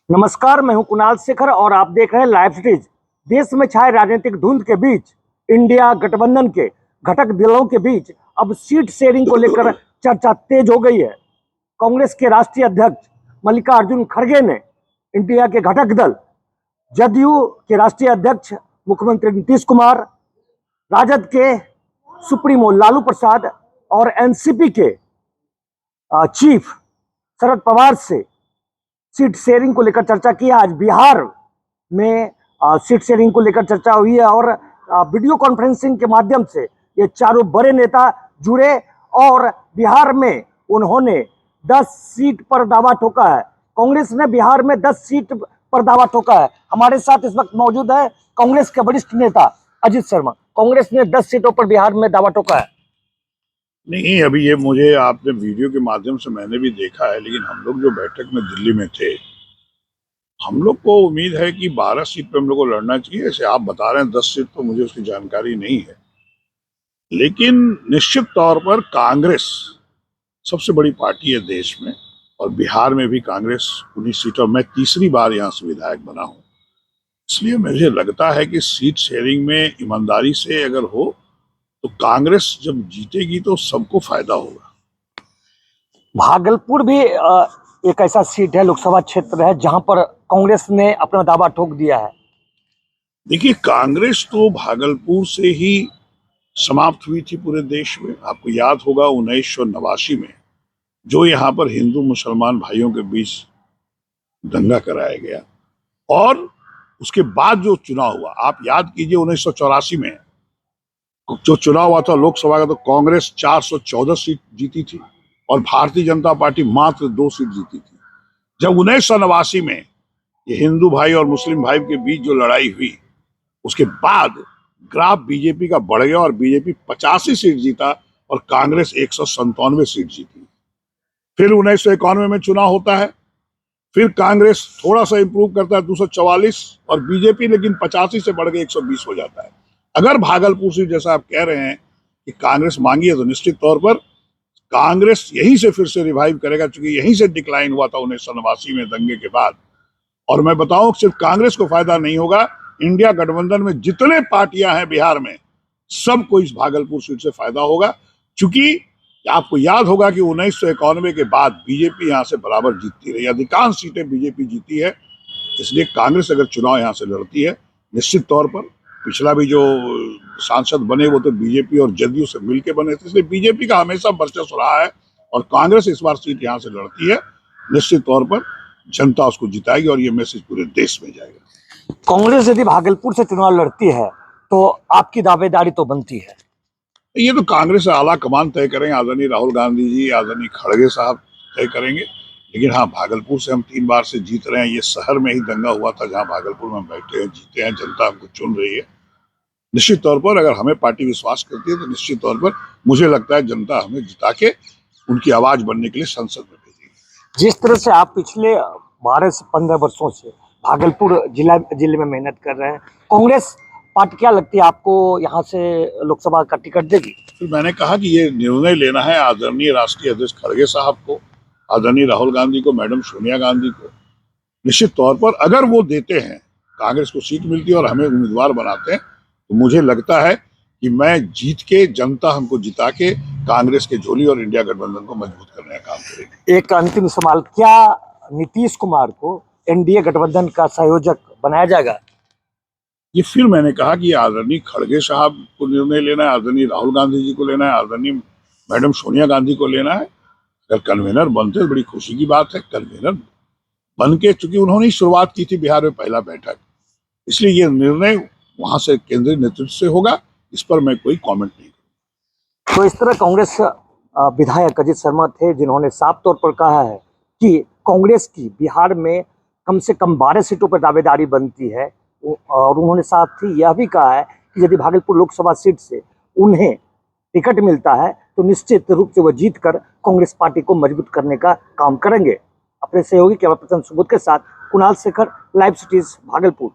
नमस्कार, मैं हूं कुणाल शेखर और आप देख रहे हैं लाइव सिटीज। देश में छाए राजनीतिक धुंध के बीच इंडिया गठबंधन के घटक दलों के बीच अब सीट शेयरिंग को लेकर चर्चा तेज हो गई है। कांग्रेस के राष्ट्रीय अध्यक्ष मल्लिकार्जुन खड़गे ने इंडिया के घटक दल जदयू के राष्ट्रीय अध्यक्ष मुख्यमंत्री नीतीश कुमार, राजद के सुप्रीमो लालू प्रसाद और एनसीपी के चीफ शरद पवार से सीट शेयरिंग को लेकर चर्चा की। आज बिहार में सीट शेयरिंग को लेकर चर्चा हुई है और वीडियो कॉन्फ्रेंसिंग के माध्यम से ये चारों बड़े नेता जुड़े और बिहार में उन्होंने 10 सीट पर दावा ठोका है। कांग्रेस ने बिहार में 10 सीट पर दावा ठोका है। हमारे साथ इस वक्त मौजूद है कांग्रेस के वरिष्ठ नेता अजीत शर्मा। कांग्रेस ने 10 सीटों पर बिहार में दावा ठोका है। नहीं, अभी ये मुझे आपने वीडियो के माध्यम से मैंने भी देखा है, लेकिन हम लोग जो बैठक में दिल्ली में थे, हम लोग को उम्मीद है कि 12 सीट पे हम लोग को लड़ना चाहिए। ऐसे आप बता रहे हैं 10 सीट, तो मुझे उसकी जानकारी नहीं है, लेकिन निश्चित तौर पर कांग्रेस सबसे बड़ी पार्टी है देश में और बिहार में भी कांग्रेस 19 सीटों। मैं तीसरी बार यहाँ से विधायक बना हूँ, इसलिए मुझे लगता है कि सीट शेयरिंग में ईमानदारी से अगर हो तो कांग्रेस जब जीतेगी तो सबको फायदा होगा। भागलपुर भी एक ऐसा सीट है, लोकसभा क्षेत्र है, जहां पर कांग्रेस ने अपना दावा ठोक दिया है। देखिए, कांग्रेस तो भागलपुर से ही समाप्त हुई थी पूरे देश में। आपको याद होगा 1989 में जो यहाँ पर हिंदू मुसलमान भाइयों के बीच दंगा कराया गया और उसके बाद जो चुनाव हुआ, आप याद कीजिए 1984 में जो चुनाव हुआ था लोकसभा का, तो कांग्रेस 414 सीट जीती थी और भारतीय जनता पार्टी मात्र 2 सीट जीती थी। जब 1989 में ये हिंदू भाई और मुस्लिम भाई के बीच जो लड़ाई हुई, उसके बाद ग्राफ बीजेपी का बढ़ गया और बीजेपी 85 सीट जीता और कांग्रेस 197 सीट जीती। फिर 1991 में चुनाव होता है, फिर कांग्रेस थोड़ा सा इंप्रूव करता है 244 और बीजेपी लेकिन 85 से बढ़ के 120 हो जाता है। अगर भागलपुर सीट जैसा आप कह रहे हैं कि कांग्रेस मांगी है, तो निश्चित तौर पर कांग्रेस यहीं से फिर से रिवाइव करेगा, क्योंकि यहीं से डिक्लाइन हुआ था 1989 में दंगे के बाद। और मैं बताऊं, सिर्फ कांग्रेस को फायदा नहीं होगा, इंडिया गठबंधन में जितने पार्टियां हैं बिहार में, सबको इस भागलपुर सीट से फायदा होगा। चूंकि आपको याद होगा कि 1991 के बाद बीजेपी यहां से बराबर जीतती रही, अधिकांश सीटें बीजेपी जीती है। इसलिए कांग्रेस अगर चुनाव यहां से लड़ती है, निश्चित तौर पर पिछला भी जो सांसद बने वो तो बीजेपी और जदयू से मिलकर बने थे, इसलिए बीजेपी का हमेशा वर्चस्व रहा है और कांग्रेस इस बार सीट यहां से लड़ती है। निश्चित तौर पर जनता उसको जिताएगी और ये मैसेज पूरे देश में जाएगा। कांग्रेस यदि भागलपुर से चुनाव लड़ती है तो आपकी दावेदारी तो बनती है। ये तो कांग्रेस आला कमान तय करेंगे, आदरणीय राहुल गांधी जी, आदरणीय खड़गे साहब तय करेंगे। लेकिन हाँ, भागलपुर से हम 3 बार से जीत रहे हैं। ये शहर में ही दंगा हुआ था जहाँ भागलपुर में हम बैठे हैं, जीते हैं, जनता हमको चुन रही है। निश्चित तौर पर अगर हमें पार्टी विश्वास करती है तो निश्चित तौर पर मुझे लगता है जनता हमें जिता के उनकी आवाज बनने के लिए संसद में भेजेगी। जिस तरह से आप पिछले 12 से 15 वर्षों से भागलपुर जिले में मेहनत कर रहे हैं, कांग्रेस पार्टी क्या लगती है आपको यहाँ से लोकसभा का टिकट देगी? फिर मैंने कहा कि ये निर्णय लेना है आदरणीय राष्ट्रीय अध्यक्ष खड़गे साहब को, आदरणीय राहुल गांधी को, मैडम सोनिया गांधी को। निश्चित तौर पर अगर वो देते हैं, कांग्रेस को सीट मिलती है और हमें उम्मीदवार बनाते हैं, तो मुझे लगता है कि मैं जीत के, जनता हमको जिता के कांग्रेस के झोली और इंडिया गठबंधन को मजबूत करने का काम करेगी। एक अंतिम सवाल, क्या नीतीश कुमार को एनडीए गठबंधन का संयोजक बनाया जाएगा? ये फिर मैंने कहा कि आदरणीय खड़गे साहब को निर्णय लेना है, आदरणीय राहुल गांधी जी को लेना है, आदरणीय मैडम सोनिया गांधी को लेना है। अगर कन्वीनर बनते तो बड़ी खुशी की बात है। कन्वीनर बन के, चूंकि उन्होंने ही शुरुआत की थी बिहार में पहला बैठक, इसलिए ये निर्णय वहां से केंद्रीय नेतृत्व से होगा। इस पर मैं कोई कमेंट नहीं करूंगा। तो इस तरह कांग्रेस विधायक अजीत शर्मा थे, जिन्होंने साफ तौर पर कहा है कि कांग्रेस की बिहार में कम से कम 12 सीटों पर दावेदारी बनती है और उन्होंने साथ ही यह भी कहा है कि यदि भागलपुर लोकसभा सीट से उन्हें टिकट मिलता है तो निश्चित रूप से वह जीतकर कांग्रेस पार्टी को मजबूत करने का काम करेंगे। अपने सहयोगी कैमरा पर्सन सुबोध के साथ कुणाल शेखर, लाइव सिटीज, भागलपुर।